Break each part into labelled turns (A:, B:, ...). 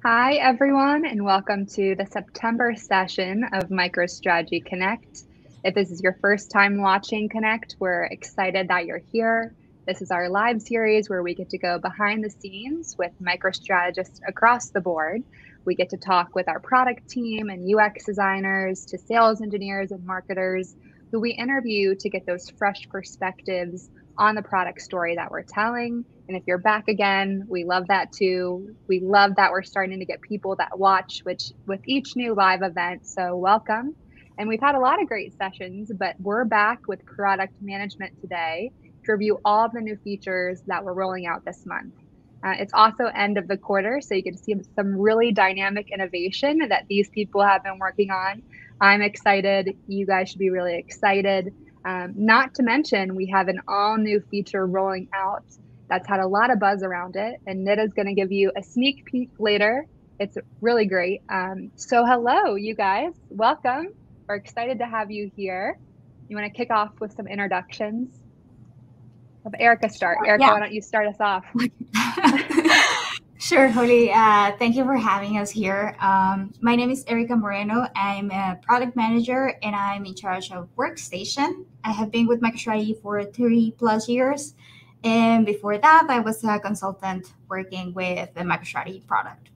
A: Hi, everyone, and welcome to the September session of MicroStrategy Connect. If this is your first time watching Connect, we're excited that you're here. This is our live series where we get to go behind the scenes with microstrategists across the board. We get to talk with our product team and UX designers to sales engineers and marketers who we interview to get those fresh perspectives on the product story that we're telling. And if you're back again, we love that too. We love that we're starting to get people that watch, which with each new live event. So welcome. And we've had a lot of great sessions, but we're back with product management today to review all of the new features that we're rolling out this month. It's also end of the quarter, so you get to see some really dynamic innovation that these people have been working on. I'm excited. You guys should be really excited. Not to mention, we have an all new feature rolling out that's had a lot of buzz around it. And Nida's going to give you a sneak peek later. It's really great. So hello, you guys. Welcome. We're excited to have you here. You want to kick off with some introductions? Have Erica start. Erica, why don't you start us off?
B: Sure, Holly. Thank you for having us here. My name is Erica Moreno. I'm a product manager and I'm in charge of Workstation. I have been with MicroStrategy for 3+ years. And before that, I was a consultant working with the MicroStrategy product.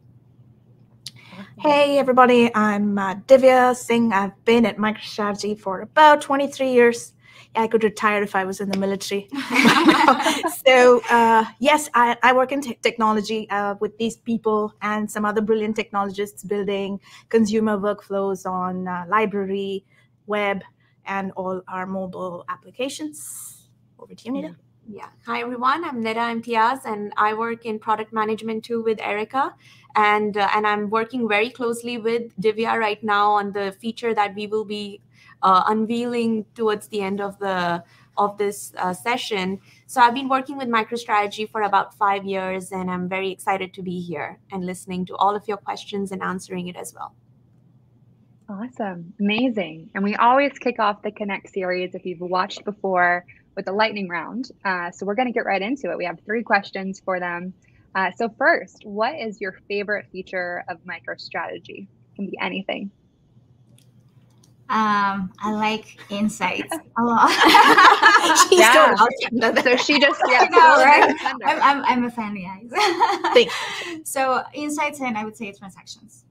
C: Hey, everybody. I'm Divya Singh. I've been at MicroStrategy for about 23 years. I could retire if I was in the military. So yes, I work in technology with these people and some other brilliant technologists building consumer workflows on library, web, and all our mobile applications. Over to you, Nida.
D: Yeah. Hi, everyone. I'm Nida Imtiaz, and I work in product management too with Erica. And I'm working very closely with Divya right now on the feature that we will be unveiling towards the end of this session. So I've been working with MicroStrategy for about 5 years, and I'm very excited to be here and listening to all of your questions and answering it as well.
A: Awesome. Amazing. And we always kick off the Connect series, if you've watched before, with the lightning round. So we're going to get right into it. We have 3 questions for them. So first, what is your favorite feature of MicroStrategy? It can be anything.
B: I like insights a lot.
A: So she just,
B: right? I'm a fan, guys. So insights, and I would say transactions.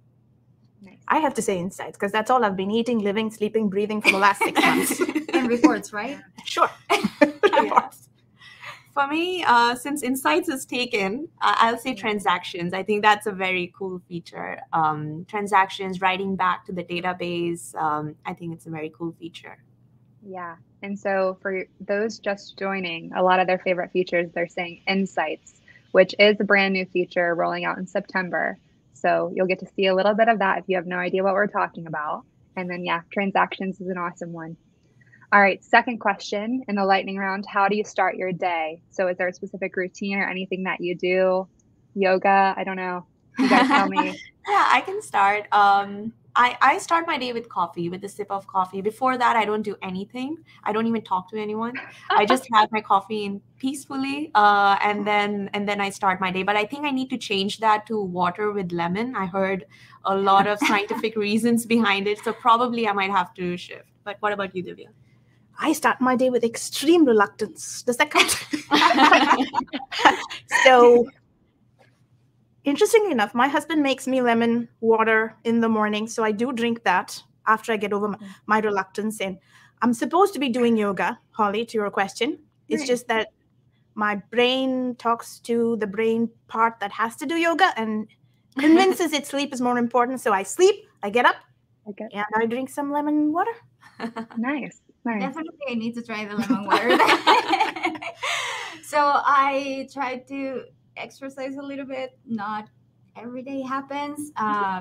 C: Nice. I have to say insights because that's all I've been eating, living, sleeping, breathing for the last 6 months.
B: And reports, right?
C: Sure.
D: Reports. For me, since insights is taken, I'll say transactions. I think that's a very cool feature. Transactions, writing back to the database. I think it's a very cool feature.
A: Yeah. And so for those just joining, a lot of their favorite features, they're saying insights, which is a brand new feature rolling out in September. So you'll get to see a little bit of that if you have no idea what we're talking about. And then, yeah, transactions is an awesome one. All right, second question in the lightning round, how do you start your day? So is there a specific routine or anything that you do? Yoga? I don't know. You guys tell me.
D: Yeah, I can start. I start my day with coffee, with a sip of coffee. Before that, I don't do anything. I don't even talk to anyone. I just have my coffee in peacefully, and then I start my day. But I think I need to change that to water with lemon. I heard a lot of scientific reasons behind it, so probably I might have to shift. But what about you, Divya?
C: I start my day with extreme reluctance. Does that count? So, interestingly enough, my husband makes me lemon water in the morning. So I do drink that after I get over my reluctance. And I'm supposed to be doing yoga, Holly, to your question. It's just that my brain talks to the brain part that has to do yoga and convinces it sleep is more important. So I sleep, I get up, and I drink some lemon water.
A: Nice.
B: Definitely, I need to try the lemon water. So I try to exercise a little bit. Not every day happens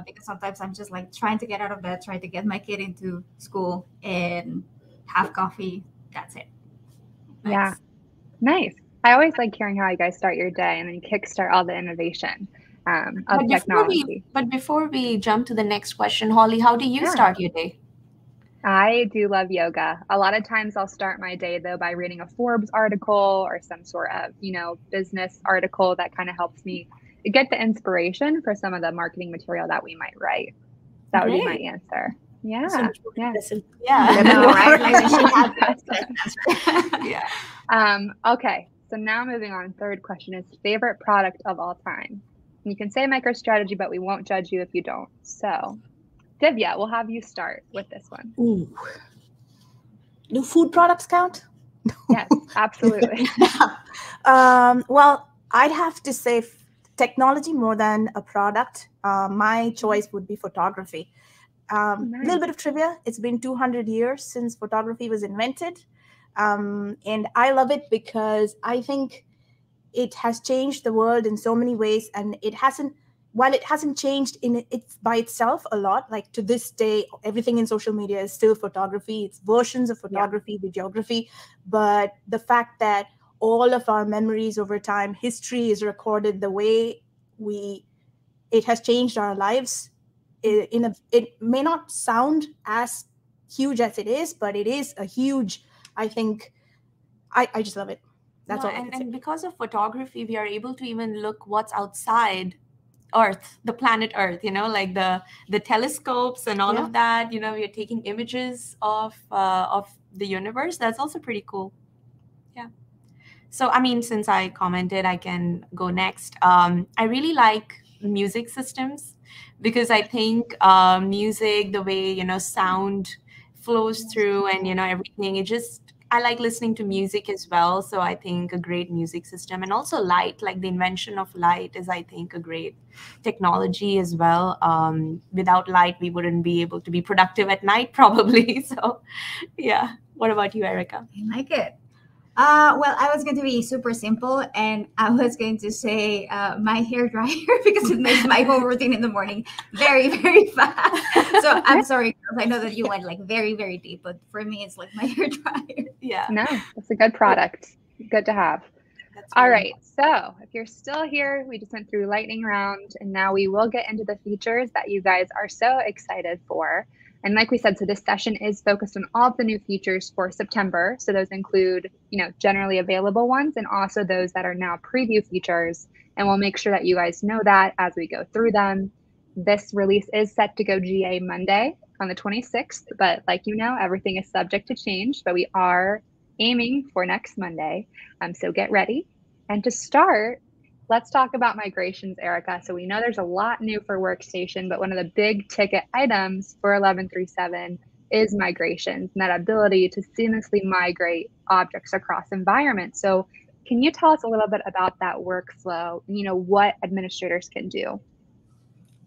B: because sometimes I'm just like trying to get out of bed, trying to get my kid into school and have coffee. That's it.
A: Nice. Yeah. Nice. I always like hearing how you guys start your day and then kickstart all the innovation of technology.
D: But before we jump to the next question, Holly, how do you start your day?
A: I do love yoga. A lot of times I'll start my day, though, by reading a Forbes article or some sort of, business article that kind of helps me get the inspiration for some of the marketing material that we might write. That would be my answer. Yeah.
C: So
A: yeah.
B: I know, right? Like she had the
D: Yeah.
A: Okay. So now moving on, third question is favorite product of all time. And you can say MicroStrategy, but we won't judge you if you don't. So Divya, we'll have you start with this one.
C: Ooh. Do food products count?
A: Yes, absolutely.
C: Well, I'd have to say technology more than a product. My choice would be photography. A little bit of trivia. It's been 200 years since photography was invented. And I love it because I think it has changed the world in so many ways. And while it hasn't changed it's by itself a lot, like to this day, everything in social media is still photography. It's versions of photography, videography. But the fact that all of our memories over time, history is recorded the way it has changed our lives. It may not sound as huge as it is, but it is a huge, I think, I just love it. That's all.
D: And because of photography, we are able to even look what's outside Earth, the planet Earth, like the telescopes and all of that, we are taking images of the universe. That's also pretty cool. Yeah. So, since I commented, I can go next. I really like music systems because I think music, the way, sound flows through and, everything, I like listening to music as well. So I think a great music system, and also light, like the invention of light is, I think, a great technology as well. Without light, we wouldn't be able to be productive at night, probably. So yeah. What about you, Erica?
B: I like it. Well, I was going to be super simple, and I was going to say my hair dryer because it makes my whole routine in the morning very, very fast. So I'm sorry, girls. I know that you went like very, very deep, but for me, it's like my hair dryer.
D: Yeah.
A: No, it's a good product. Good to have. All right. So if you're still here, we just went through lightning round, and now we will get into the features that you guys are so excited for. And like we said, so this session is focused on all of the new features for September. So those include, generally available ones, and also those that are now preview features. And we'll make sure that you guys know that as we go through them. This release is set to go GA Monday on the 26th, but like everything is subject to change, but we are aiming for next Monday. So get ready. And to start, let's talk about migrations, Erica. So we know there's a lot new for Workstation, but one of the big ticket items for 11.3.7 is migrations and that ability to seamlessly migrate objects across environments. So can you tell us a little bit about that workflow, what administrators can do?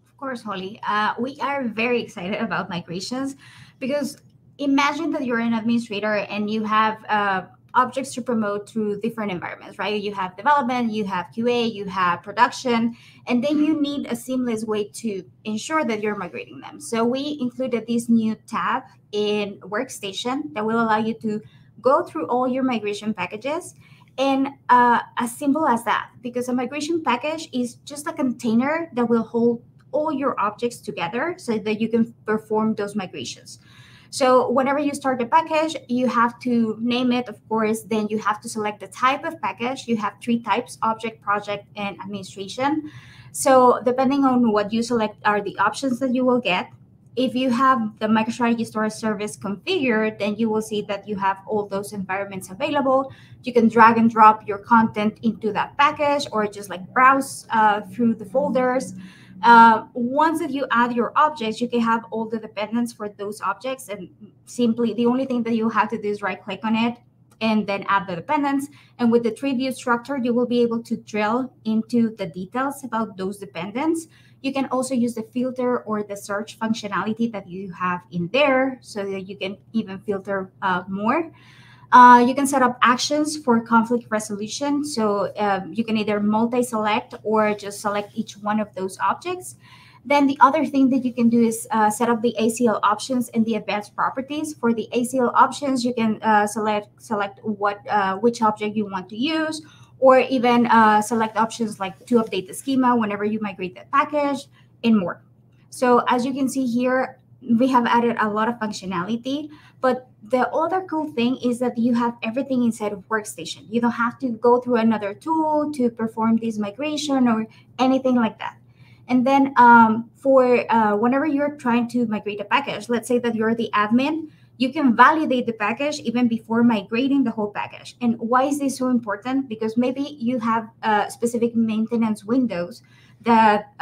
B: Of course, Holly. We are very excited about migrations because imagine that you're an administrator and you have objects to promote through different environments, right? You have development, you have QA, you have production, and then you need a seamless way to ensure that you're migrating them. So we included this new tab in Workstation that will allow you to go through all your migration packages. And as simple as that, because a migration package is just a container that will hold all your objects together so that you can perform those migrations. So whenever you start the package, you have to name it, of course, then you have to select the type of package. You have 3 types: object, project, and administration. So depending on what you select are the options that you will get. If you have the MicroStrategy Storage Service configured, then you will see that you have all those environments available. You can drag and drop your content into that package or just like browse through the folders. Once that you add your objects, you can have all the dependents for those objects, and simply the only thing that you have to do is right click on it and then add the dependents. And with the tree view structure, you will be able to drill into the details about those dependents. You can also use the filter or the search functionality that you have in there so that you can even filter more. You can set up actions for conflict resolution. So you can either multi-select or just select each one of those objects. Then the other thing that you can do is set up the ACL options and the advanced properties. For the ACL options, you can select which object you want to use, or even select options like to update the schema whenever you migrate that package and more. So as you can see here, we have added a lot of functionality. But the other cool thing is that you have everything inside of Workstation. You don't have to go through another tool to perform this migration or anything like that. And then for whenever you're trying to migrate a package, let's say that you're the admin, you can validate the package even before migrating the whole package. And why is this so important? Because maybe you have specific maintenance windows that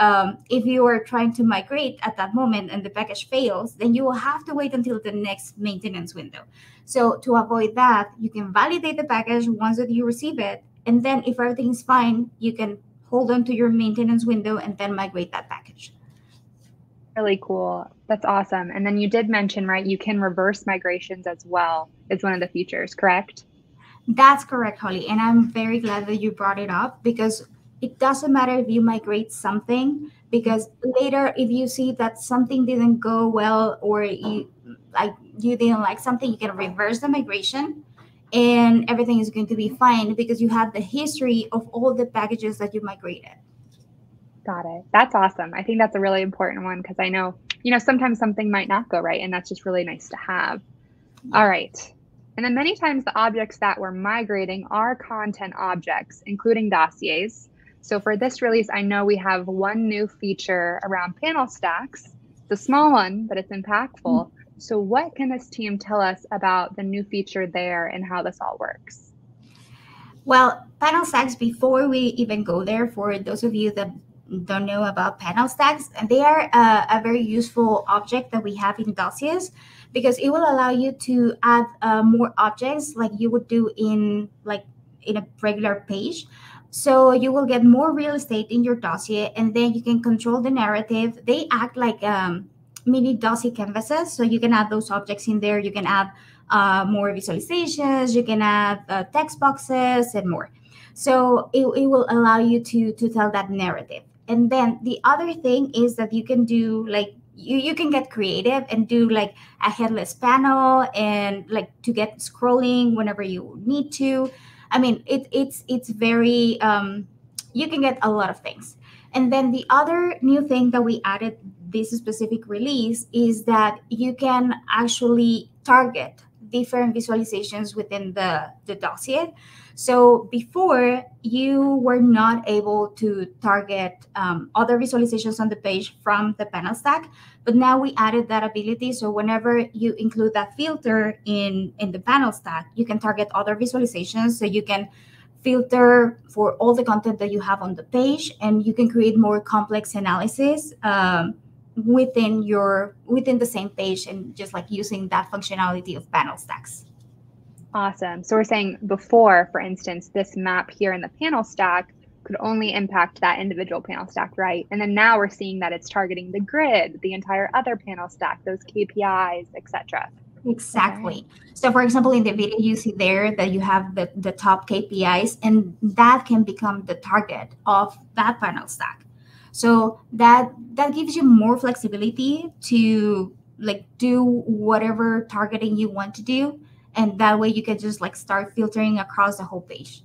B: if you are trying to migrate at that moment and the package fails, then you will have to wait until the next maintenance window. So to avoid that, you can validate the package once that you receive it. And then if everything's fine, you can hold on to your maintenance window and then migrate that package.
A: Really cool. That's awesome. And then you did mention, right, you can reverse migrations as well. It's one of the features, correct?
B: That's correct, Holly. And I'm very glad that you brought it up, because it doesn't matter if you migrate something, because later if you see that something didn't go well or you didn't like something, you can reverse the migration and everything is going to be fine because you have the history of all the packages that you migrated.
A: Got it. That's awesome. I think that's a really important one because I know, sometimes something might not go right, and that's just really nice to have. All right. And then many times the objects that we're migrating are content objects, including dossiers. So for this release, I know we have one new feature around panel stacks. It's a small one, but it's impactful. So what can this team tell us about the new feature there and how this all works?
B: Well, panel stacks, before we even go there, for those of you that don't know about panel stacks, and they are a very useful object that we have in dossiers, because it will allow you to add more objects like you would do in a regular page. So you will get more real estate in your dossier, and then you can control the narrative. They act like mini dossier canvases, so you can add those objects in there. You can add more visualizations, you can add text boxes and more. So it will allow you to tell that narrative. And then the other thing is that you can do you can get creative and do like a headless panel and to get scrolling whenever you need to. I mean, it's very, you can get a lot of things. And then the other new thing that we added this specific release is that you can actually target different visualizations within the dossier. So before, you were not able to target other visualizations on the page from the panel stack, but now we added that ability. So whenever you include that filter in the panel stack, you can target other visualizations. So you can filter for all the content that you have on the page, and you can create more complex analysis within the same page, and just using that functionality of panel stacks.
A: Awesome. So we're saying before, for instance, this map here in the panel stack could only impact that individual panel stack, right? And then now we're seeing that it's targeting the grid, the entire other panel stack, those KPIs, etc.
B: Exactly. Okay. So for example, in the video, you see there that you have the top KPIs, and that can become the target of that panel stack. So that gives you more flexibility to do whatever targeting you want to do. And that way you can just start filtering across the whole page.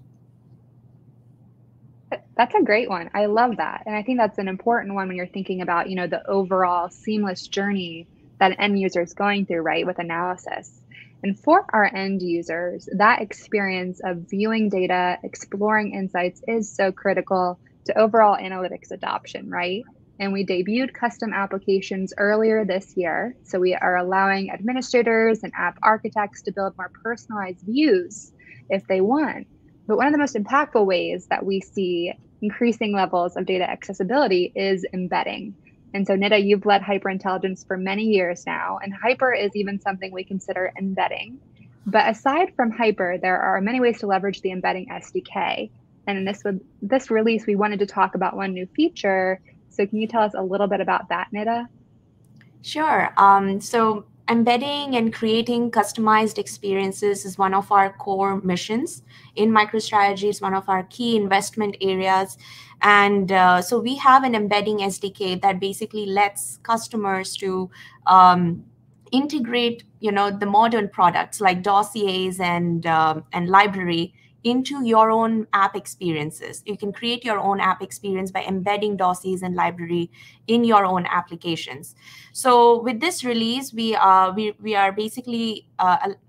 A: That's a great one. I love that. And I think that's an important one when you're thinking about, the overall seamless journey that an end user is going through, right, with analysis. And for our end users, that experience of viewing data, exploring insights is so critical to overall analytics adoption, right? And we debuted custom applications earlier this year. So we are allowing administrators and app architects to build more personalized views if they want. But one of the most impactful ways that we see increasing levels of data accessibility is embedding. And so Nida, you've led hyperintelligence for many years now, and hyper is even something we consider embedding. But aside from hyper, there are many ways to leverage the embedding SDK. And in this release, we wanted to talk about one new feature. So can you tell us a little bit about that, Nida?
D: Sure. So embedding and creating customized experiences is one of our core missions in MicroStrategy. It's one of our key investment areas. And so we have an embedding SDK that basically lets customers to integrate, the modern products like dossiers and library into your own app experiences. You can create your own app experience by embedding dossiers and library in your own applications. So with this release, we are basically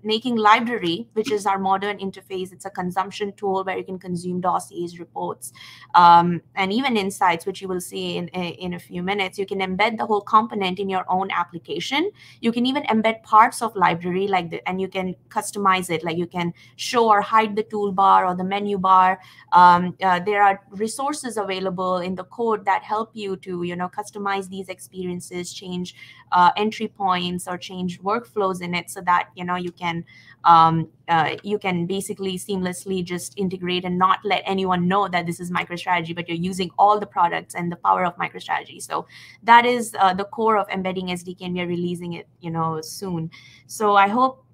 D: making library, which is our modern interface. It's a consumption tool where you can consume dossiers, reports, and even insights, which you will see in a few minutes. You can embed the whole component in your own application. You can even embed parts of library and you can customize it. Like you can show or hide the toolbar or the menu bar. There are resources available in the code that help you to, customize these experiences, change entry points or change workflows in it so that, you can basically seamlessly just integrate and not let anyone know that this is MicroStrategy, but you're using all the products and the power of MicroStrategy. So that is the core of Embedding SDK, and we are releasing it, soon. So I hope.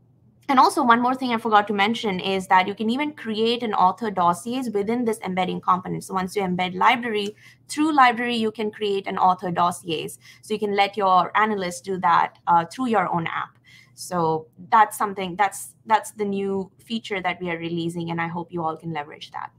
D: And also one more thing I forgot to mention is that you can even create and author dossiers within this embedding component. So once you embed library, through library, you can create and author dossiers. So you can let your analysts do that through your own app. So that's something, that's the new feature that we are releasing, and I hope you all can leverage that.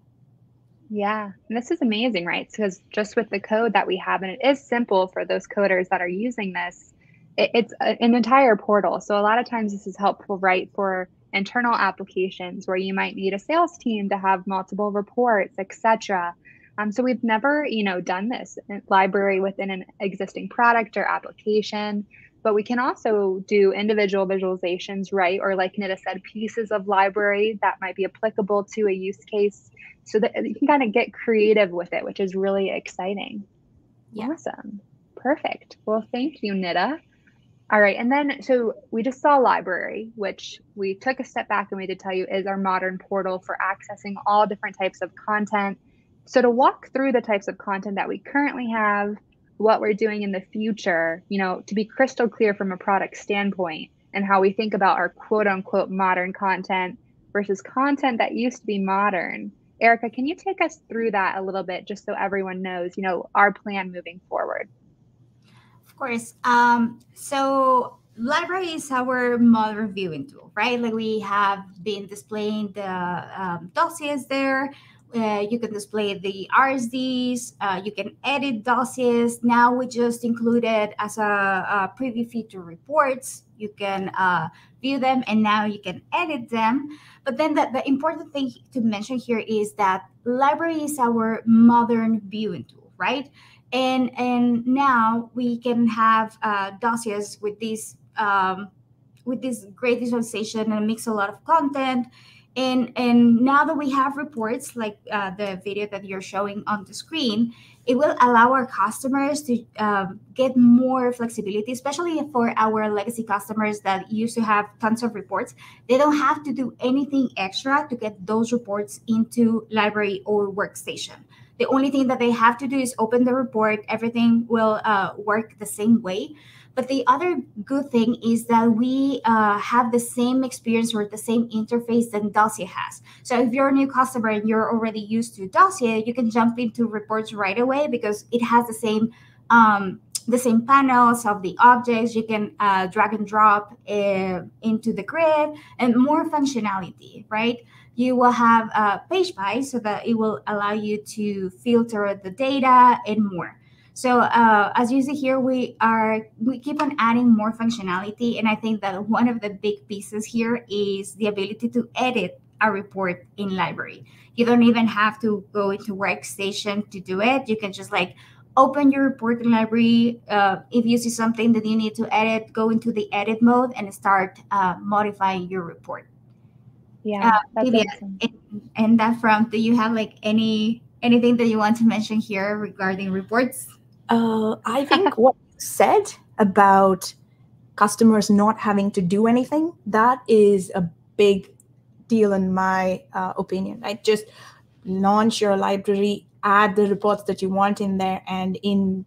A: Yeah, and this is amazing, right? Because just with the code that we have, and it is simple for those coders that are using this, it's an entire portal. So a lot of times this is helpful, right, for internal applications where you might need a sales team to have multiple reports, etc. So we've never, done this library within an existing product or application, but we can also do individual visualizations, right? Or like Nida said, pieces of library that might be applicable to a use case so that you can kind of get creative with it, which is really exciting. Yeah. Awesome. Perfect. Well, thank you, Nida. All right, and then, so we just saw library, which we took a step back and we did tell you is our modern portal for accessing all different types of content. So to walk through the types of content that we currently have, what we're doing in the future, to be crystal clear from a product standpoint and how we think about our quote unquote modern content versus content that used to be modern. Erica, can you take us through that a little bit just so everyone knows, our plan moving forward?
B: Of course. So library is our modern viewing tool, right? Like we have been displaying the dossiers there. You can display the RSDs. You can edit dossiers. Now we just included as a preview feature reports. You can view them, and now you can edit them. But then the important thing to mention here is that library is our modern viewing tool, right? And now we can have dossiers with this great visualization and mix a lot of content. And now that we have reports like the video that you're showing on the screen, it will allow our customers to get more flexibility, especially for our legacy customers that used to have tons of reports. They don't have to do anything extra to get those reports into library or workstation. The only thing that they have to do is open the report. Everything will work the same way. But the other good thing is that we have the same experience or the same interface that Dossier has. So if you're a new customer and you're already used to Dossier, you can jump into reports right away because it has the same panels of the objects. You can drag and drop into the grid and more functionality, right? You will have page by so that it will allow you to filter the data and more. So as you see here, we keep on adding more functionality. And I think that one of the big pieces here is the ability to edit a report in library. You don't even have to go into Workstation to do it. You can just like open your report in library. If you see something that you need to edit, go into the edit mode and start modifying your report.
A: Yeah, that's awesome.
B: And that front, do you have like anything that you want to mention here regarding reports?
C: I think what you said about customers not having to do anything, that is a big deal in my opinion. Right? Just launch your library, add the reports that you want in there, and in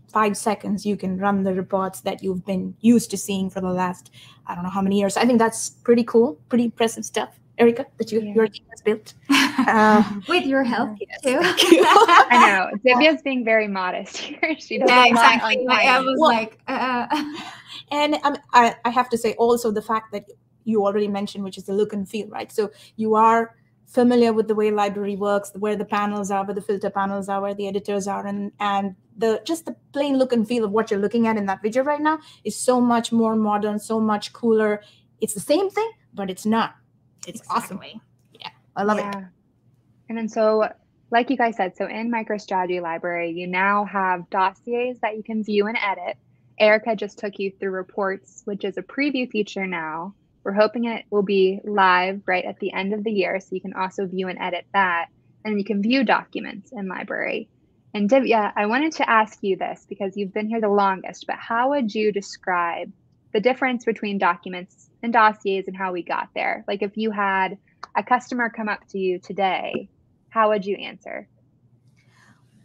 C: 5 seconds, you can run the reports that you've been used to seeing for the last, I don't know how many years. I think that's pretty cool, pretty impressive stuff, Erica, that your team has built.
B: With your help,
C: yes,
B: too.
A: I know. Divya's being very modest here. She does a lot on
B: I was
C: and I have to say also the fact that you already mentioned, which is the look and feel, right? So you are familiar with the way library works, where the panels are, where the filter panels are, where the editors are, and just the plain look and feel of what you're looking at in that video right now is so much more modern, so much cooler. It's the same thing, but it's not. It's awesome. Yeah, I love it.
A: And then so, like you guys said, so in MicroStrategy Library, you now have dossiers that you can view and edit. Erica just took you through reports, which is a preview feature now. We're hoping it will be live right at the end of the year, so you can also view and edit that. And you can view documents in Library. And Divya, I wanted to ask you this because you've been here the longest, but how would you describe the difference between documents and dossiers and how we got there? Like if you had a customer come up to you today, how would you answer?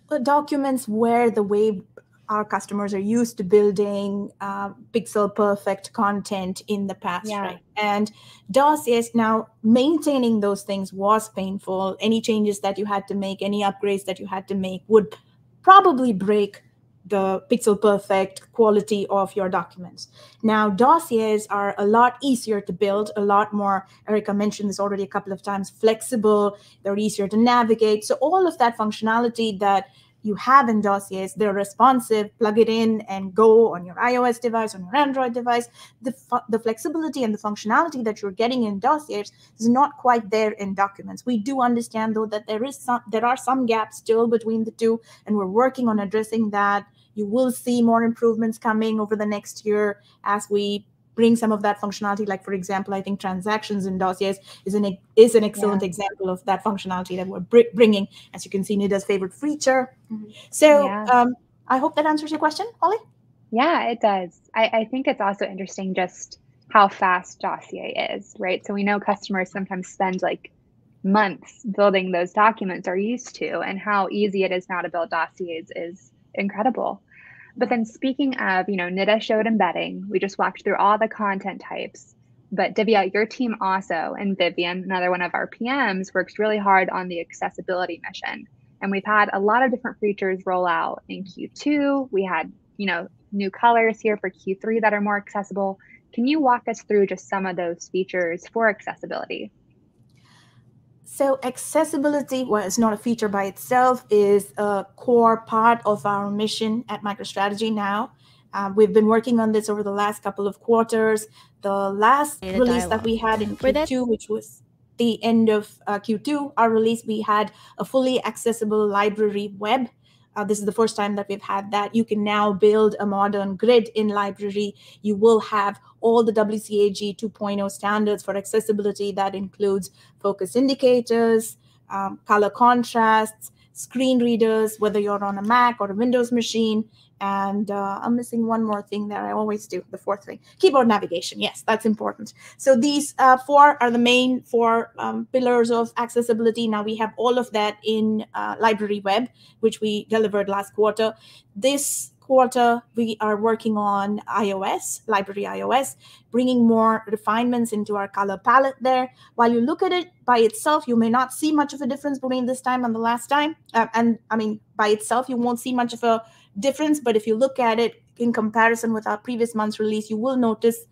C: Well, documents were the way our customers are used to building pixel perfect content in the past, right? And dossiers, now maintaining those things was painful. Any changes that you had to make, any upgrades that you had to make would probably break the pixel perfect quality of your documents. Now, dossiers are a lot easier to build, a lot more, Erica mentioned this already a couple of times, flexible, they're easier to navigate. So all of that functionality that you have in dossiers, they're responsive, plug it in and go on your iOS device, on your Android device. The flexibility and the functionality that you're getting in dossiers is not quite there in documents. We do understand, though, that there are some gaps still between the two, and we're working on addressing that. You will see more improvements coming over the next year as we bring some of that functionality. Like, for example, I think transactions in dossiers is an excellent example of that functionality that we're bringing. As you can see, Nida's favorite feature. So I hope that answers your question, Holly.
A: Yeah, it does. I think it's also interesting just how fast dossier is, right? So we know customers sometimes spend like months building those documents, are used to, and how easy it is now to build dossiers is incredible. But then speaking of, Nida showed embedding. We just walked through all the content types. But Divya, your team also, and Vivian, another one of our PMs, works really hard on the accessibility mission. And we've had a lot of different features roll out in Q2. We had, new colors here for Q3 that are more accessible. Can you walk us through just some of those features for accessibility?
C: So accessibility, well, it's not a feature by itself, is a core part of our mission at MicroStrategy now. We've been working on this over the last couple of quarters. The last release that we had in Q2, which was the end of Q2, our release, we had a fully accessible library web. This is the first time that we've had that. You can now build a modern grid in library. You will have all the WCAG 2.0 standards for accessibility. That includes focus indicators, color contrasts, screen readers, whether you're on a Mac or a Windows machine. And I'm missing one more thing that I always do, the fourth thing, keyboard navigation. Yes, that's important. So these four are the main four pillars of accessibility. Now we have all of that in Library Web, which we delivered last quarter. This quarter, we are working on iOS, Library iOS, bringing more refinements into our color palette there. While you look at it by itself, you may not see much of a difference between this time and the last time. And I mean, by itself, you won't see much of a difference, but if you look at it in comparison with our previous month's release, you will notice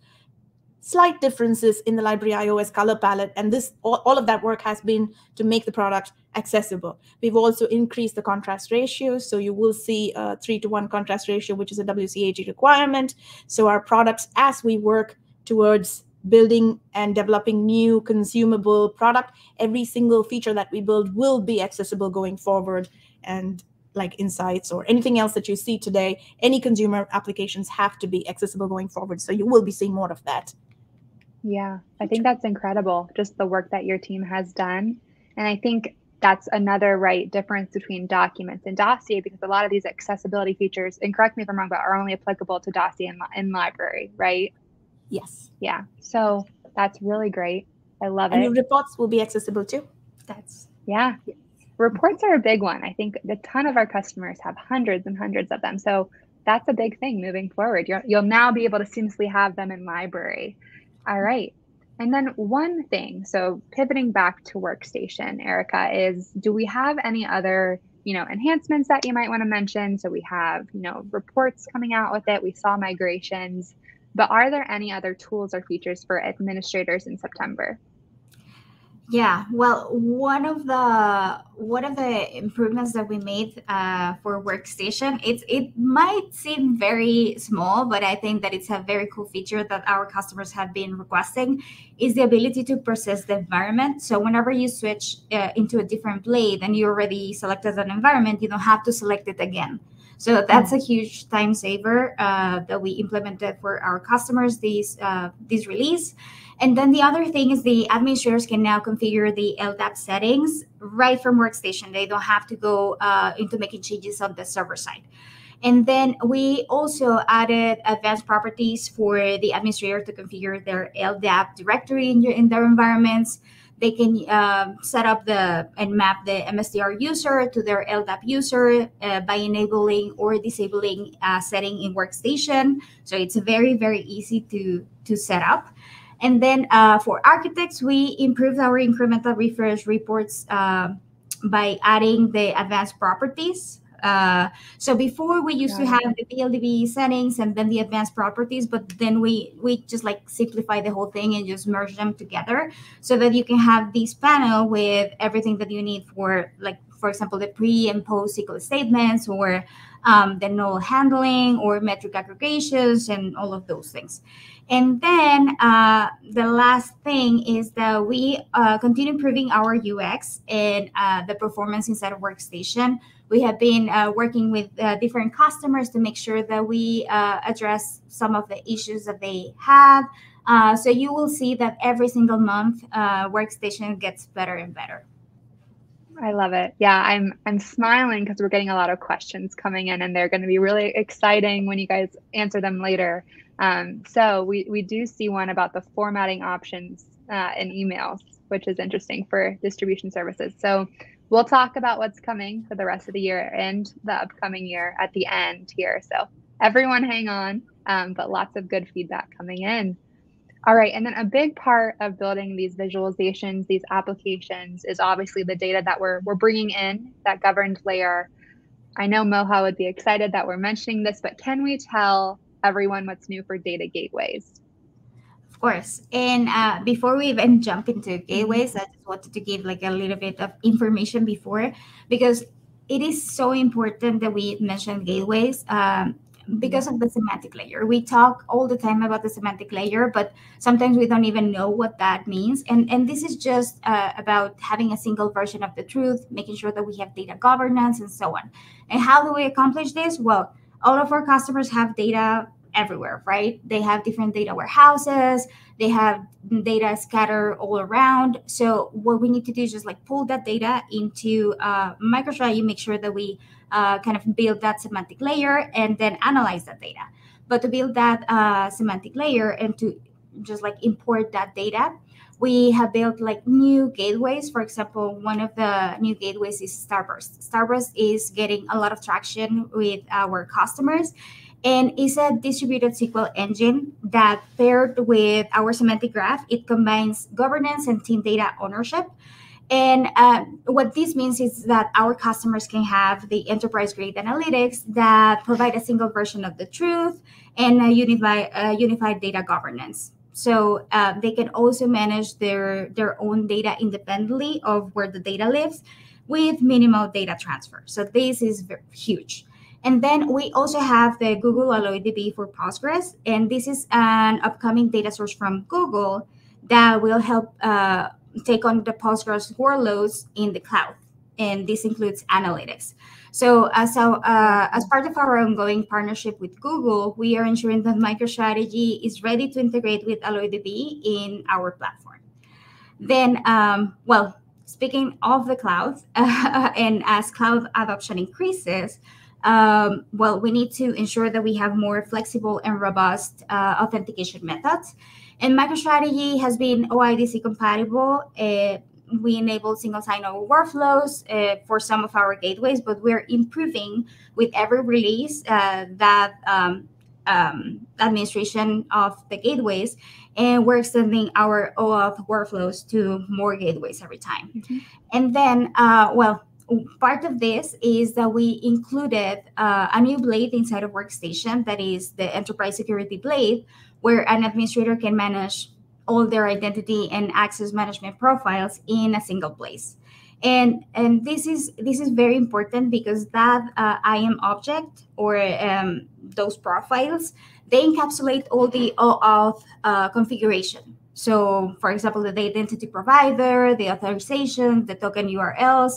C: slight differences in the Library iOS color palette, and this all of that work has been to make the product accessible. We've also increased the contrast ratio, so you will see a 3:1 contrast ratio, which is a WCAG requirement. So our products, as we work towards building and developing new consumable product, every single feature that we build will be accessible going forward. And like Insights or anything else that you see today, any consumer applications have to be accessible going forward. So you will be seeing more of that.
A: Yeah, I think that's incredible, just the work that your team has done. And I think that's another difference between documents and dossier, because a lot of these accessibility features, and correct me if I'm wrong, but are only applicable to dossier and library, right?
C: Yes.
A: Yeah, so that's really great. I love it.
C: And your reports will be accessible too.
A: Yeah. Reports are a big one. I think a ton of our customers have hundreds and hundreds of them. So that's a big thing moving forward. You'll now be able to seamlessly have them in library. All right. And then one thing, so pivoting back to Workstation, Erica, is do we have any other, enhancements that you might want to mention? So we have, reports coming out with it. We saw migrations, but are there any other tools or features for administrators in September?
B: Yeah, well, one of the improvements that we made for Workstation, it might seem very small, but I think that it's a very cool feature that our customers have been requesting, is the ability to process the environment. So whenever you switch into a different blade and you already selected an environment, you don't have to select it again. So that's a huge time saver that we implemented for our customers this release. And then the other thing is the administrators can now configure the LDAP settings right from Workstation. They don't have to go into making changes on the server side. And then we also added advanced properties for the administrator to configure their LDAP directory in their environments. They can set up and map the MSDR user to their LDAP user by enabling or disabling a setting in Workstation. So it's very, very easy to set up. And then for architects, we improved our incremental refresh reports by adding the advanced properties. So before we used to have the PLDB settings and then the advanced properties, but then we just like simplify the whole thing and just merge them together so that you can have this panel with everything that you need for, like, for example, the pre and post SQL statements, or the null handling, or metric aggregations, and all of those things. And then the last thing is that we continue improving our UX and the performance inside of Workstation. We have been working with different customers to make sure that we address some of the issues that they have. So you will see that every single month, Workstation gets better and better.
A: I love it. Yeah, I'm smiling because we're getting a lot of questions coming in, and they're going to be really exciting when you guys answer them later. So we do see one about the formatting options in emails, which is interesting for distribution services. So we'll talk about what's coming for the rest of the year and the upcoming year at the end here. So everyone hang on, but lots of good feedback coming in. All right, and then a big part of building these visualizations, these applications, is obviously the data that we're bringing in, that governed layer. I know Moha would be excited that we're mentioning this, but can we tell everyone what's new for data gateways?
B: Of course. And before we even jump into gateways, I just wanted to give like a little bit of information before, because it is so important that we mention gateways. Because of the semantic layer. We talk all the time about the semantic layer, but sometimes we don't even know what that means. And this is just about having a single version of the truth, making sure that we have data governance and so on. And how do we accomplish this? Well, all of our customers have data everywhere, right? They have different data warehouses, they have data scattered all around. So what we need to do is just like pull that data into MicroStrategy, make sure that we kind of build that semantic layer and then analyze that data. But to build that semantic layer and to just like import that data, we have built like new gateways. For example, one of the new gateways is Starburst. Starburst is getting a lot of traction with our customers, and is a distributed SQL engine that, paired with our semantic graph, it combines governance and team data ownership. And what this means is that our customers can have the enterprise-grade analytics that provide a single version of the truth and a unified data governance. So they can also manage their own data independently of where the data lives with minimal data transfer. So this is huge. And then we also have the Google AlloyDB for Postgres. And this is an upcoming data source from Google that will help take on the Postgres workloads in the cloud. And this includes analytics. So as part of our ongoing partnership with Google, we are ensuring that MicroStrategy is ready to integrate with AlloyDB in our platform. Then, well, speaking of the cloud, and as cloud adoption increases, well, we need to ensure that we have more flexible and robust authentication methods. And MicroStrategy has been OIDC compatible. We enable single sign-on workflows for some of our gateways, but we're improving with every release that administration of the gateways, and we're extending our OAuth workflows to more gateways every time. And then, well, part of this is that we included a new blade inside of Workstation, that is the Enterprise Security Blade, where an administrator can manage all their identity and access management profiles in a single place. And this is very important because that IAM object or those profiles, they encapsulate all the OAuth configuration. So, for example, the identity provider, the authorization, the token URLs,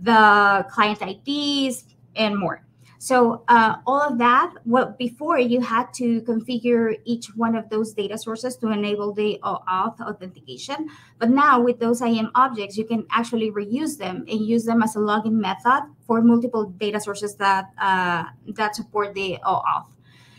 B: the client IDs, and more. So all of that, well, before you had to configure each one of those data sources to enable the OAuth authentication. But now with those IAM objects, you can actually reuse them and use them as a login method for multiple data sources that support the OAuth.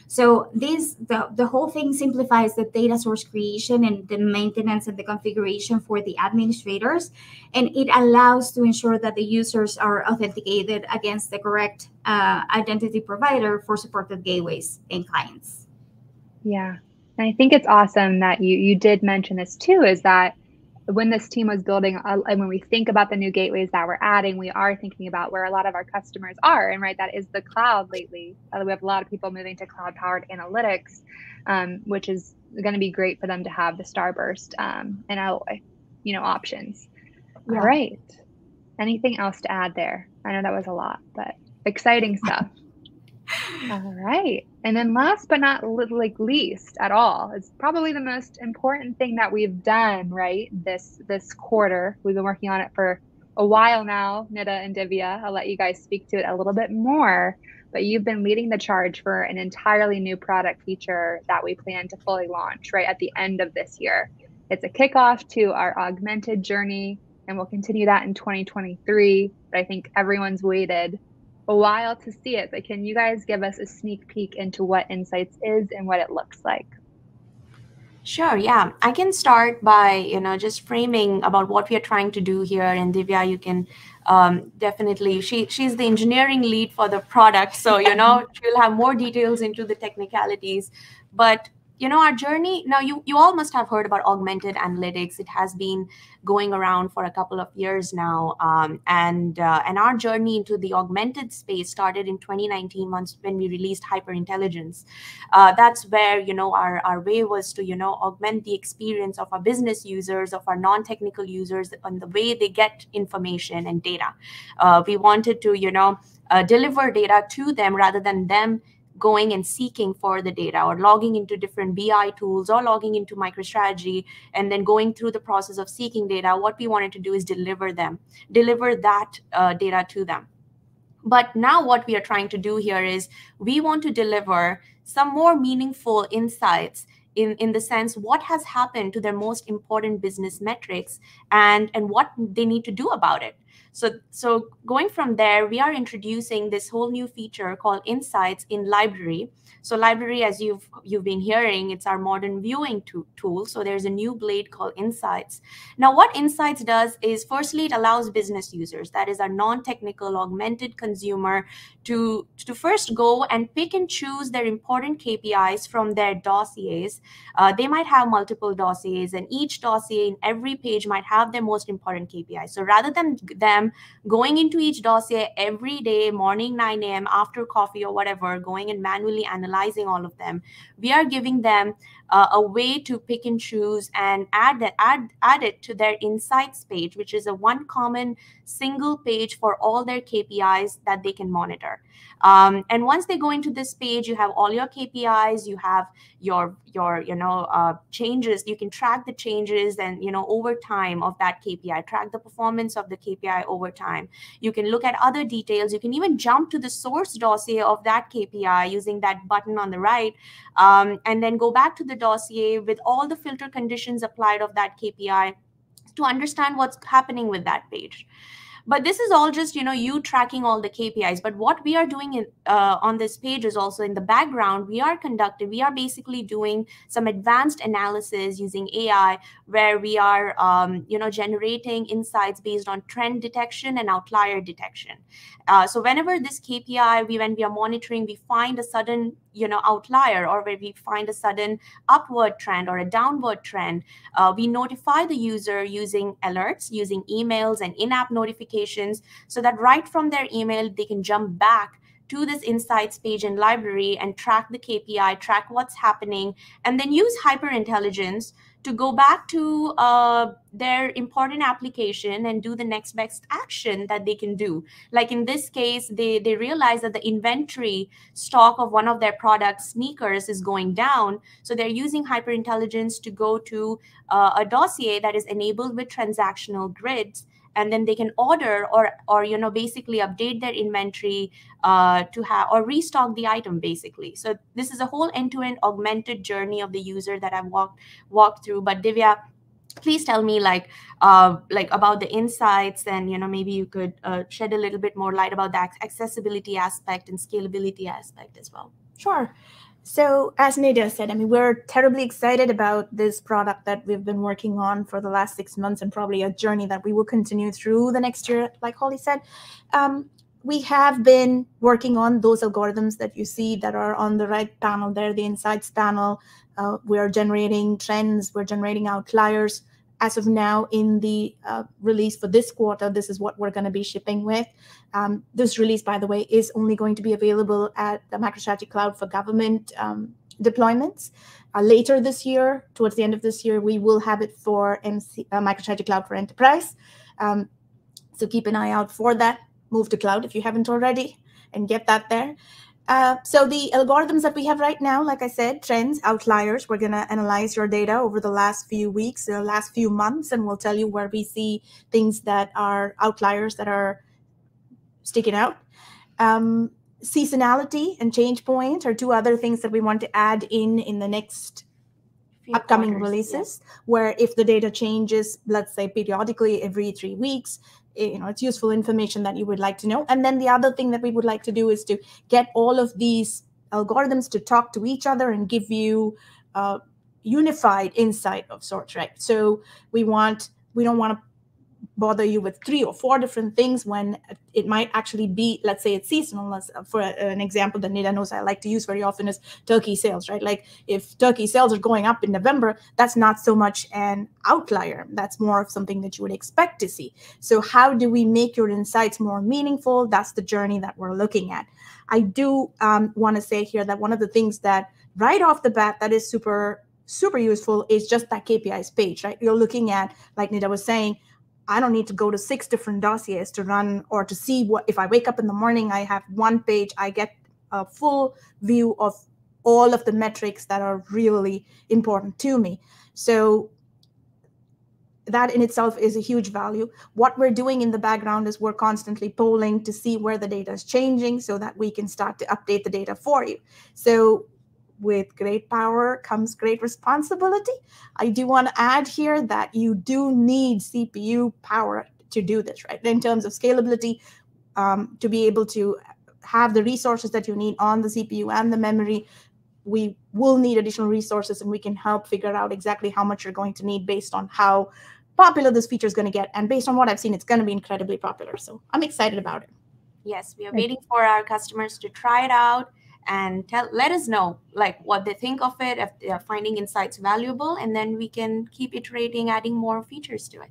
B: So the whole thing simplifies the data source creation and the maintenance and the configuration for the administrators, and it allows to ensure that the users are authenticated against the correct identity provider for supported gateways and clients.
A: Yeah, and I think it's awesome that you did mention this too, is that when this team was building, and when we think about the new gateways that we're adding, we are thinking about where a lot of our customers are. And right, that is the cloud lately. We have a lot of people moving to cloud-powered analytics, which is going to be great for them to have the Starburst and Alloy, options. Yeah. All right. Anything else to add there? I know that was a lot, but exciting stuff. All right. And then last but not least at all, it's probably the most important thing that we've done, right? This quarter. We've been working on it for a while now, Nida and Divya. I'll let you guys speak to it a little bit more, but you've been leading the charge for an entirely new product feature that we plan to fully launch right at the end of this year. It's a kickoff to our augmented journey, and we'll continue that in 2023. But I think everyone's waited a while to see it, but can you guys give us a sneak peek into what Insights is and what it looks like?
D: Sure, yeah. I can start by, just framing about what we are trying to do here. And Divya, you can definitely, she's the engineering lead for the product. So, she'll have more details into the technicalities. But our journey now, you all must have heard about augmented analytics. It has been going around for a couple of years now, and our journey into the augmented space started in 2019 when we released HyperIntelligence. That's where our way was to augment the experience of our business users, of our non-technical users, on the way they get information and data. We wanted to deliver data to them rather than them going and seeking for the data or logging into different BI tools or logging into MicroStrategy and then going through the process of seeking data. What we wanted to do is deliver that data to them. But now what we are trying to do here is we want to deliver some more meaningful insights in the sense what has happened to their most important business metrics and what they need to do about it. So going from there, we are introducing this whole new feature called Insights in Library. So Library, as you've been hearing, it's our modern viewing tool. So there's a new blade called Insights. Now, what Insights does is, firstly, it allows business users, that is our non-technical augmented consumer, to first go and pick and choose their important KPIs from their dossiers. They might have multiple dossiers, and each dossier in every page might have their most important KPIs. So rather than them going into each dossier every day, morning 9 a.m., after coffee or whatever, going and manually analyzing all of them, we are giving them a way to pick and choose and add it to their Insights page, which is a one common single page for all their KPIs that they can monitor. And once they go into this page, you have all your KPIs, you have your changes. You can track the changes and over time of that KPI, track the performance of the KPI over time. You can look at other details. You can even jump to the source dossier of that KPI using that button on the right, and then go back to the dossier with all the filter conditions applied of that KPI to understand what's happening with that page. But this is all just, you tracking all the KPIs. But what we are doing on this page is also in the background, we are basically doing some advanced analysis using AI, where we are, generating insights based on trend detection and outlier detection. So whenever this KPI, when we are monitoring, we find a sudden, outlier, or where we find a sudden upward trend or a downward trend, we notify the user using alerts, using emails and in-app notifications, so that right from their email, they can jump back to this insights page in library and track the KPI, track what's happening, and then use hyperintelligence to go back to their important application and do the next best action that they can do. Like in this case, they realize that the inventory stock of one of their products, sneakers, is going down. So they're using hyperintelligence to go to a dossier that is enabled with transactional grids, and then they can order or basically update their inventory to have or restock the item basically. So this is a whole end-to-end augmented journey of the user that I've walked through. But Divya, please tell me like about the insights, and maybe you could shed a little bit more light about the accessibility aspect and scalability aspect as well.
C: Sure. So as Nadia said, I mean, we're terribly excited about this product that we've been working on for the last 6 months, and probably a journey that we will continue through the next year, like Holly said. We have been working on those algorithms that you see that are on the right panel there, the insights panel. We're generating trends, we're generating outliers. As of now, in the release for this quarter, this is what we're going to be shipping with. This release, by the way, is only going to be available at the MicroStrategy Cloud for government deployments. Later this year, towards the end of this year, we will have it for MicroStrategy Cloud for Enterprise. So keep an eye out for that. Move to cloud if you haven't already and get that there. So the algorithms that we have right now, like I said, trends, outliers, we're going to analyze your data over the last few weeks, the last few months, and we'll tell you where we see things that are outliers that are sticking out. Seasonality and change point are two other things that we want to add in the next upcoming releases, where if the data changes, let's say periodically every 3 weeks, it's useful information that you would like to know. And then the other thing that we would like to do is to get all of these algorithms to talk to each other and give you unified insight of sorts, right? So we don't want to bother you with 3 or 4 different things when it might actually be, let's say it's seasonal. For an example that Nida knows I like to use very often is turkey sales, right? Like if turkey sales are going up in November, that's not so much an outlier. That's more of something that you would expect to see. So how do we make your insights more meaningful? That's the journey that we're looking at. I do want to say here that one of the things that right off the bat that is super, super useful is just that KPIs page, right? You're looking at, like Nida was saying, I don't need to go to 6 different dossiers to run or to see what, if I wake up in the morning, I have one page, I get a full view of all of the metrics that are really important to me. So that in itself is a huge value. What we're doing in the background is we're constantly polling to see where the data is changing so that we can start to update the data for you. So with great power comes great responsibility. I do want to add here that you do need CPU power to do this, right? In terms of scalability, to be able to have the resources that you need on the CPU and the memory, we will need additional resources, and we can help figure out exactly how much you're going to need based on how popular this feature is going to get. And based on what I've seen, it's going to be incredibly popular. So I'm excited about it.
D: Yes, we are waiting for our customers to try it out and let us know like what they think of it, if they are finding insights valuable, and then we can keep iterating, adding more features to it.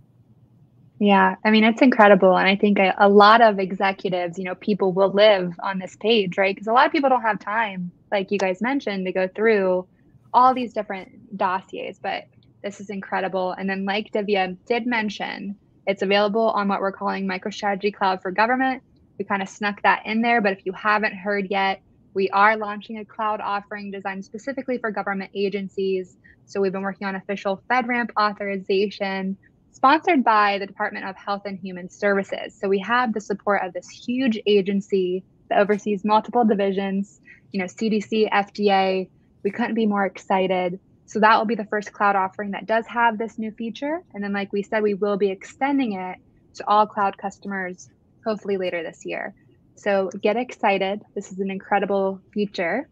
A: Yeah, I mean, it's incredible. And I think a lot of executives, people will live on this page, right? Because a lot of people don't have time, like you guys mentioned, to go through all these different dossiers, but this is incredible. And then like Divya did mention, it's available on what we're calling MicroStrategy Cloud for Government. We kind of snuck that in there, but if you haven't heard yet, we are launching a cloud offering designed specifically for government agencies. So we've been working on official FedRAMP authorization, sponsored by the Department of Health and Human Services. So we have the support of this huge agency that oversees multiple divisions, CDC, FDA. We couldn't be more excited. So that will be the first cloud offering that does have this new feature. And then, like we said, we will be extending it to all cloud customers, hopefully later this year. So get excited. This is an incredible feature.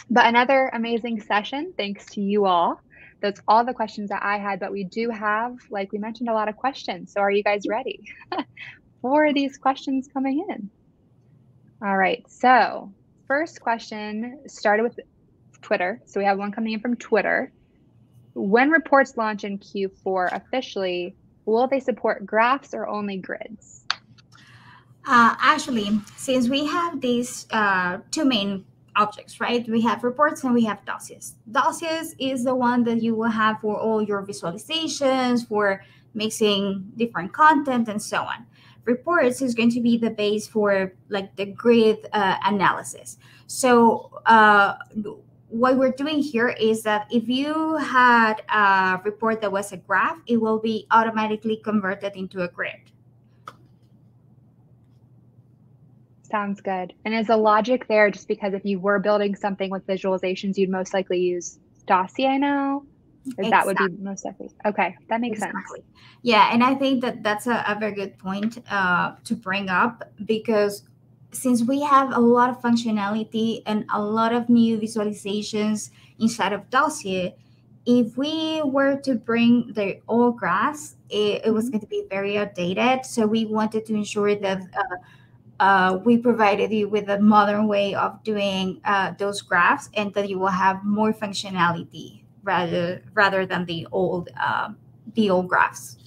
A: But another amazing session, thanks to you all. That's all the questions that I had, but we do have, like we mentioned, a lot of questions. So are you guys ready for these questions coming in? All right, so first question started with Twitter. So we have one coming in from Twitter. When reports launch in Q4 officially, will they support graphs or only grids?
B: Actually, since we have these two main objects, right? We have reports and we have dossiers. Dossiers is the one that you will have for all your visualizations, for mixing different content and so on. Reports is going to be the base for like the grid analysis. So what we're doing here is that if you had a report that was a graph, it will be automatically converted into a grid.
A: Sounds good. And is the logic there just because if you were building something with visualizations, you'd most likely use Dossier now? Or that would be most likely. Okay, that makes sense.
B: Yeah, and I think that that's a very good point to bring up, because since we have a lot of functionality and a lot of new visualizations inside of Dossier, if we were to bring the old graphs, it was going to be very outdated. So we wanted to ensure that we provided you with a modern way of doing those graphs, and that you will have more functionality rather than the old graphs.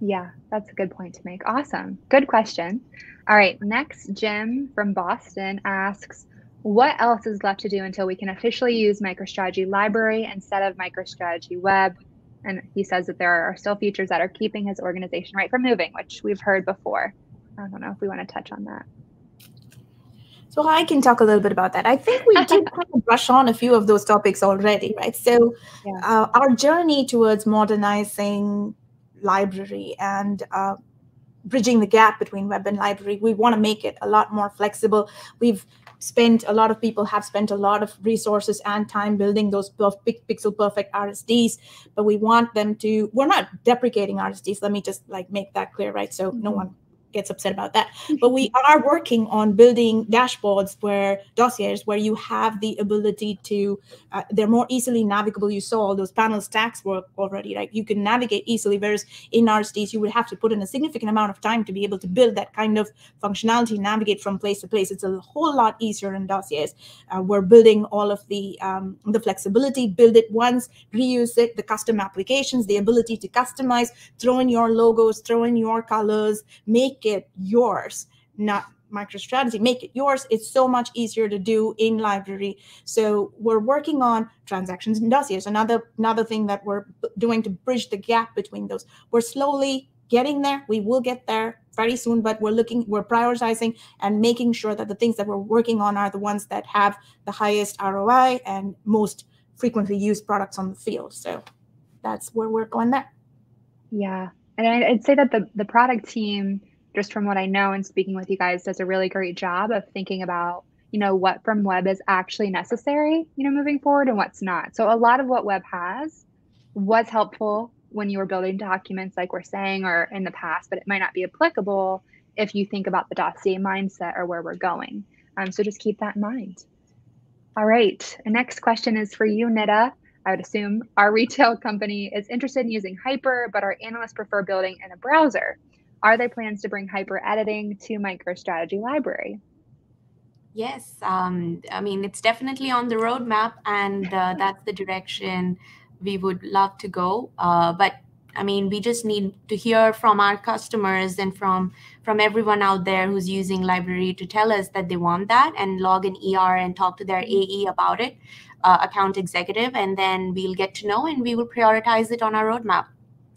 A: Yeah, that's a good point to make. Awesome. Good question. All right, next, Jim from Boston asks, what else is left to do until we can officially use MicroStrategy Library instead of MicroStrategy Web? And he says that there are still features that are keeping his organization right from moving, which we've heard before. I don't know if we want to touch on that.
C: So I can talk a little bit about that. I think we did kind of brush on a few of those topics already, right? So our journey towards modernizing library and bridging the gap between web and library, we want to make it a lot more flexible. A lot of people have spent a lot of resources and time building those pixel perfect RSDs, but we want them to, we're not deprecating RSDs. Let me just like make that clear, right? So no one gets upset about that. But we are working on building dashboards dossiers where you have the ability to, they're more easily navigable. You saw all those panel stacks work already, right? You can navigate easily, whereas in RSDs, you would have to put in a significant amount of time to be able to build that kind of functionality, navigate from place to place. It's a whole lot easier in dossiers. We're building all of the flexibility, build it once, reuse it, the custom applications, the ability to customize, throw in your logos, throw in your colors, make it yours, not MicroStrategy, make it yours. It's so much easier to do in library. So we're working on transactions and dossiers. Another thing that we're doing to bridge the gap between those. We're slowly getting there. We will get there very soon, but we're prioritizing and making sure that the things that we're working on are the ones that have the highest ROI and most frequently used products on the field. So that's where we're going there.
A: Yeah, and I'd say that the product team, just from what I know and speaking with you guys, does a really great job of thinking about, what from web is actually necessary, moving forward and what's not. So a lot of what web has was helpful when you were building documents, like we're saying, or in the past, but it might not be applicable if you think about the dossier mindset or where we're going. So just keep that in mind. All right, the next question is for you, Nida. I would assume our retail company is interested in using Hyper, but our analysts prefer building in a browser. Are there plans to bring Hyper editing to MicroStrategy Library?
D: Yes, I mean, it's definitely on the roadmap, and that's the direction we would love to go. But I mean, we just need to hear from our customers and from everyone out there who's using library to tell us that they want that, and log an ER and talk to their AE about it, account executive, and then we'll get to know and we will prioritize it on our roadmap.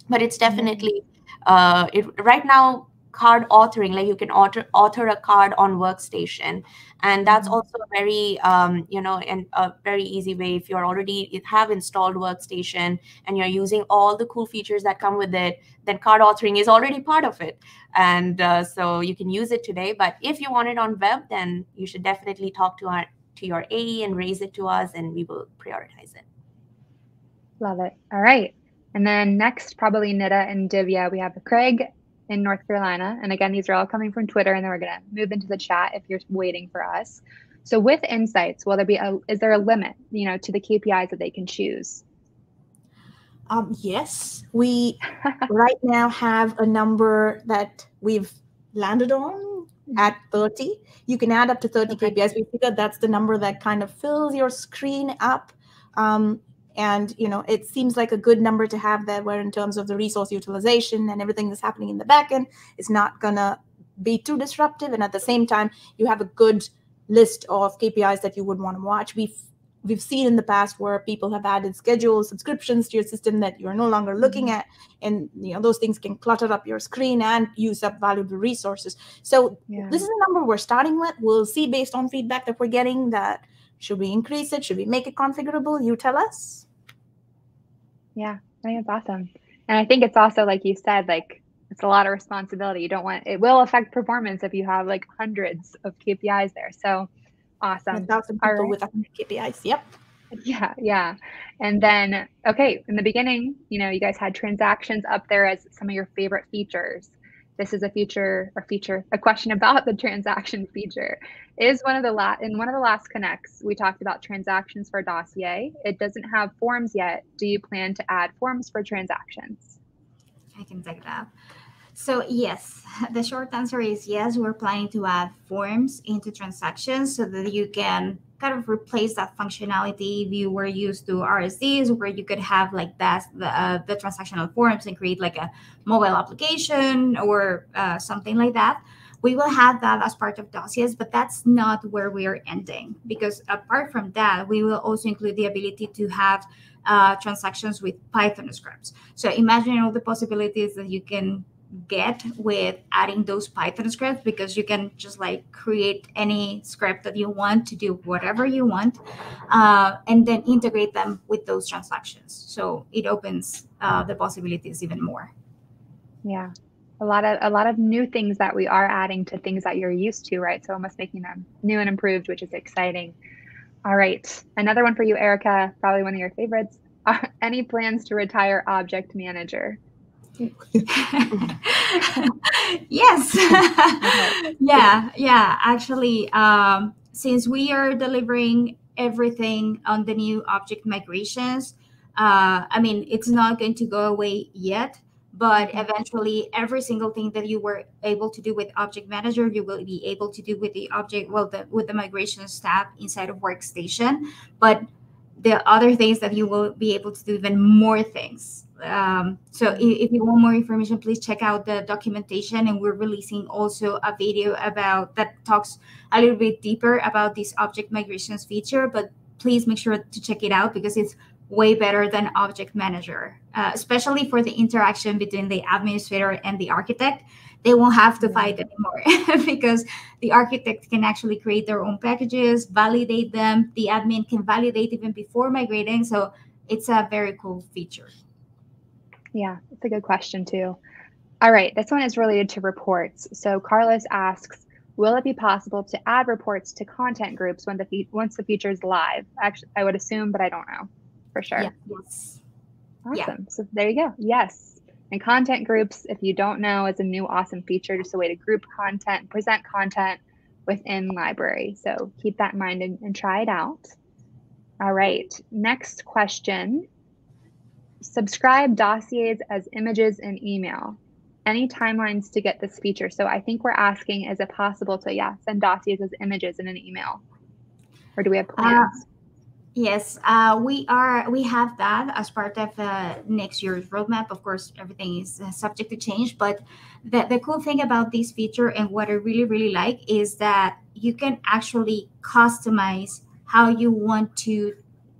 D: But it's definitely right now, card authoring, like you can author a card on Workstation, and that's also a very and a very easy way. If you're already have installed Workstation and you're using all the cool features that come with it, then card authoring is already part of it, and so you can use it today. But if you want it on web, then you should definitely talk to your AE and raise it to us, and we will prioritize it.
A: Love it. All right. And then next, probably Nida and Divya, we have Craig in North Carolina. And again, these are all coming from Twitter, and then we're going to move into the chat if you're waiting for us. So with Insights, is there a limit, to the KPIs that they can choose?
C: Yes, we right now have a number that we've landed on at 30. You can add up to 30 KPIs. We figured that's the number that kind of fills your screen up. And, it seems like a good number to have there, where in terms of the resource utilization and everything that's happening in the backend, it's not going to be too disruptive, and at the same time, you have a good list of KPIs that you would want to watch. We've seen in the past where people have added schedules, subscriptions to your system that you're no longer looking at, and those things can clutter up your screen and use up valuable resources. So this is a number we're starting with. We'll see based on feedback that we're getting that should we increase it, should we make it configurable? You tell us.
A: Yeah, I think it's awesome, and I think it's also, like you said, like it's a lot of responsibility. You don't want it will affect performance if you have like hundreds of KPIs there. So. Awesome.
C: 1,000 people with 100 KPIs. Yep.
A: Yeah. And then, okay, in the beginning, you guys had transactions up there as some of your favorite features. This is a question about the transaction feature. In one of the last connects, we talked about transactions for Dossier. It doesn't have forms yet. Do you plan to add forms for transactions?
B: I can take that. So yes, the short answer is yes, we're planning to add forms into transactions so that you can kind of replace that functionality if you were used to RSDs, where you could have like the transactional forms and create like a mobile application or something like that. We will have that as part of dossiers, but that's not where we are ending, because apart from that, we will also include the ability to have transactions with Python scripts. So imagine all the possibilities that you can get with adding those Python scripts, because you can just like create any script that you want to do whatever you want, and then integrate them with those transactions. So it opens the possibilities even more.
A: Yeah, a lot of new things that we are adding to things that you're used to, right? So almost making them new and improved, which is exciting. All right, another one for you, Erica, probably one of your favorites. Any plans to retire Object Manager?
B: Yes. Yeah. Actually, since we are delivering everything on the new object migrations, I mean, it's not going to go away yet, but eventually every single thing that you were able to do with Object Manager, you will be able to do with with the migrations tab inside of Workstation. But the other things that you will be able to do even more things. So if you want more information, please check out the documentation, and we're releasing also a video that talks a little bit deeper about this object migrations feature, but please make sure to check it out because it's way better than Object Manager, especially for the interaction between the administrator and the architect. They won't have to fight anymore because the architect can actually create their own packages, validate them. The admin can validate even before migrating. So it's a very cool feature.
A: Yeah, it's a good question too. All right, this one is related to reports. So Carlos asks, will it be possible to add reports to content groups once the feature is live? Actually, I would assume, but I don't know for sure.
B: Yeah. Yes.
A: Awesome.
B: Yeah.
A: So there you go. Yes. And content groups, if you don't know, is a new awesome feature, just a way to group content, present content within library. So keep that in mind and try it out. All right, next question. Subscribe dossiers as images in email. Any timelines to get this feature? So I think we're asking, is it possible to send dossiers as images in an email? Or do we have plans?
B: Yes, we have that as part of next year's roadmap. Of course, everything is subject to change, but the cool thing about this feature and what I really, really like is that you can actually customize how you want to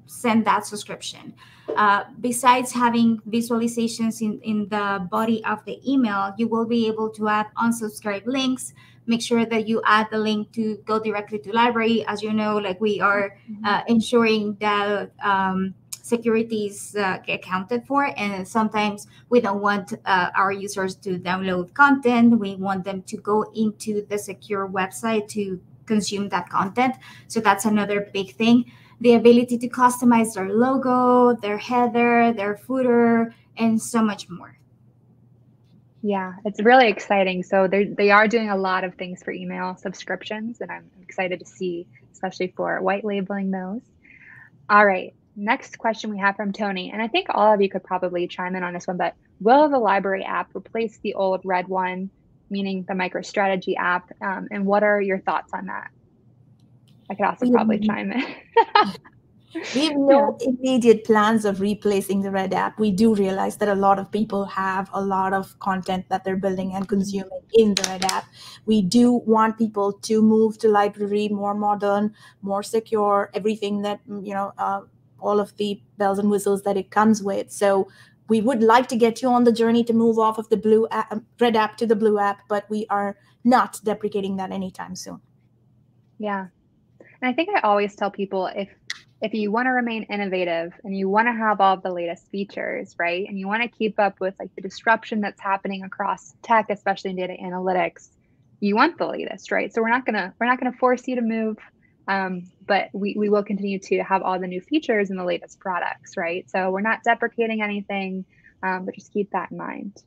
B: send that subscription. Besides having visualizations in the body of the email, you will be able to add unsubscribe links. Make sure that you add the link to go directly to library. As you know, like we are ensuring that security is accounted for, and sometimes we don't want our users to download content. We want them to go into the secure website to consume that content. So that's another big thing. The ability to customize their logo, their header, their footer, and so much more.
A: Yeah, it's really exciting. So they are doing a lot of things for email subscriptions, and I'm excited to see, especially for white labeling those. All right, next question we have from Tony, and I think all of you could probably chime in on this one, but will the library app replace the old red one, meaning the MicroStrategy app? And what are your thoughts on that? I could also probably chime in.
C: We have no immediate plans of replacing the Red app. We do realize that a lot of people have a lot of content that they're building and consuming in the Red app. We do want people to move to library, more modern, more secure, everything that, all of the bells and whistles that it comes with. So we would like to get you on the journey to move off of the Red app to the Blue app, but we are not deprecating that anytime soon.
A: Yeah. And I think I always tell people if you want to remain innovative and you want to have all the latest features, right? And you want to keep up with like the disruption that's happening across tech, especially in data analytics, you want the latest, right? So we're not gonna force you to move, but we will continue to have all the new features and the latest products, right? So we're not deprecating anything, but just keep that in mind.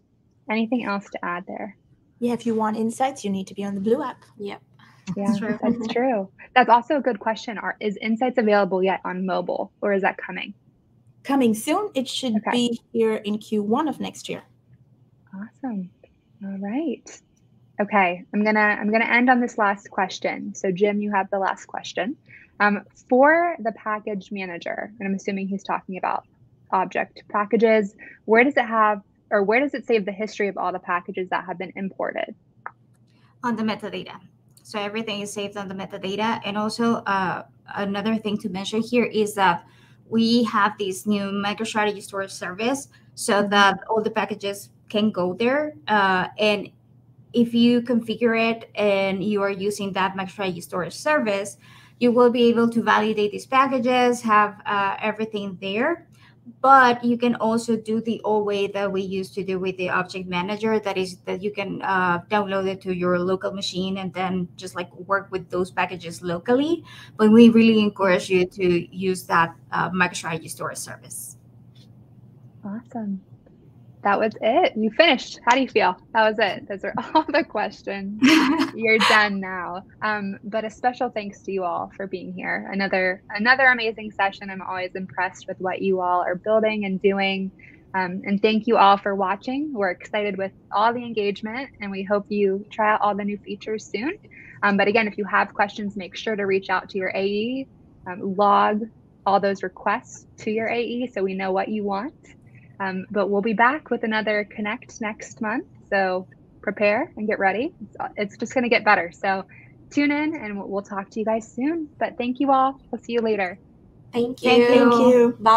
A: Anything else to add there?
C: Yeah, if you want insights, you need to be on the Blue app.
D: Yep.
A: Yeah, that's true. That's also a good question. Is Insights available yet on mobile, or is that coming?
C: Coming soon. It should be here in Q1 of next year.
A: Awesome. All right. Okay, I'm gonna end on this last question. So Jim, you have the last question. For the package manager, and I'm assuming he's talking about object packages, where does it save the history of all the packages that have been imported?
B: On the metadata. So everything is saved on the metadata. And also another thing to mention here is that we have this new MicroStrategy storage service so that all the packages can go there. And if you configure it and you are using that MicroStrategy storage service, you will be able to validate these packages, have everything there. But you can also do the old way that we used to do with the object manager. That is that you can download it to your local machine and then just like work with those packages locally. But we really encourage you to use that MicroStrategy storage service.
A: Awesome. That was it. You finished. How do you feel? That was it. Those are all the questions. You're done now. But a special thanks to you all for being here. Another amazing session. I'm always impressed with what you all are building and doing. And thank you all for watching. We're excited with all the engagement, and we hope you try out all the new features soon. But again, if you have questions, make sure to reach out to your AE, log all those requests to your AE so we know what you want. But we'll be back with another Connect next month. So prepare and get ready. It's just going to get better. So tune in and we'll talk to you guys soon. But thank you all. We'll see you later.
D: Thank you.
C: Thank you.
D: Bye.